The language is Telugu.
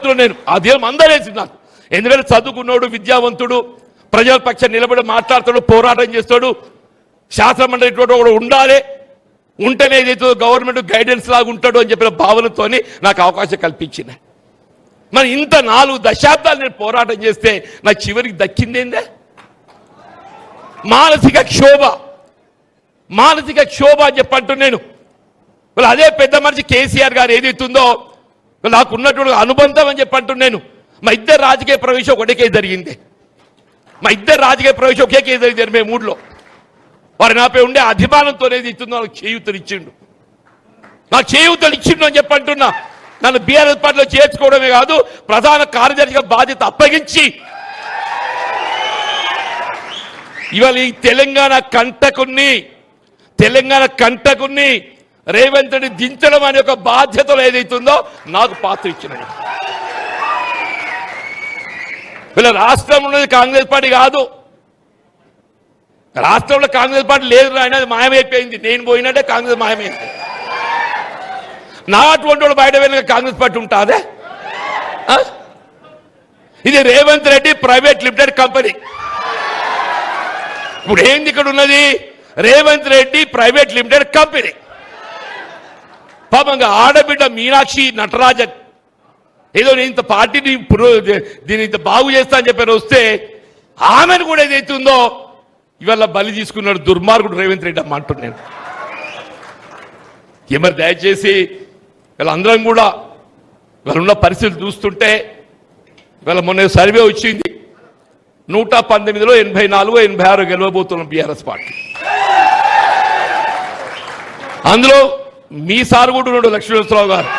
చెప్తున్నాను నేను. ఆ ధీరం అందరేసింది నాకు. ఎందుకంటే చదువుకున్నాడు, విద్యావంతుడు, ప్రజల పక్షాన్ని నిలబడి మాట్లాడతాడు, పోరాటం చేస్తాడు, శాసనమండలి కూడా ఉండాలి, ఉంటేనే ఏదైతే గవర్నమెంట్ గైడెన్స్ లాగా ఉంటాడు అని చెప్పిన భావనతో నాకు అవకాశం కల్పించింది. మరి ఇంత 4 దశాబ్దాలు నేను పోరాటం చేస్తే నాకు చివరికి దక్కిందేందే? మానసిక క్షోభ అని చెప్పంటూ నేను అదే పెద్ద మనిషి కేసీఆర్ గారు ఏదైతుందో నాకు ఉన్నటువంటి అనుబంధం అని చెప్పంటూ నేను మా ఇద్దరు రాజకీయ ప్రవేశం ఒకటే కేసు జరిగింది. ఒకే కేసు జరిగింది మేము 3లో. వారు నాపై ఉండే అభిమానంతో ఏదైతుందో నాకు చేయూతలు ఇచ్చిండు అని చెప్పంటున్నా. నన్ను బీఆర్ఎస్ పార్టీలో చేర్చుకోవడమే కాదు, ప్రధాన కార్యదర్శిగా బాధ్యత అప్పగించి ఇవాళ ఈ తెలంగాణ కంటకుని రేవంత్ రెడ్డి దించడం అనే ఒక బాధ్యతలో ఏదైతుందో నాకు పాత్ర ఇచ్చిన. వీళ్ళ రాష్ట్రం ఉన్నది కాంగ్రెస్ పార్టీ కాదు, రాష్ట్రంలో కాంగ్రెస్ పార్టీ లేదు ఆయన, అది మాయమైపోయింది. నేను పోయినట్టే కాంగ్రెస్ మాయమైంది. నా అటువంటి వాడు బయట వెళ్ళిన కాంగ్రెస్ పార్టీ ఉంటుందే? ఇది Revanth Reddy private limited company. ఇప్పుడు ఏంది ఇక్కడ ఉన్నది? Revanth Reddy private limited company. పాపంగా ఆడబిడ్డ మీనాక్షి నటరాజన్ ఏదో నేను ఇంత పార్టీని దీన్ని ఇంత బాగు చేస్తా అని చెప్పి వస్తే ఆమెను కూడా ఏదైతుందో ఇవాళ బలి తీసుకున్నాడు దుర్మార్గుడు రేవంత్ రెడ్డి అమ్మ అంటున్నాను. మరి దయచేసి వీళ్ళందరం కూడా వీళ్ళున్న పరిస్థితులు చూస్తుంటే వీళ్ళ మొన్న సర్వే వచ్చింది, 119లో 84, 86 గెలవబోతున్నాం బీఆర్ఎస్ పార్టీ. అందులో మీ సార్ కూడా ఉన్నాడు, లక్ష్మీనరసింహరావు గారు.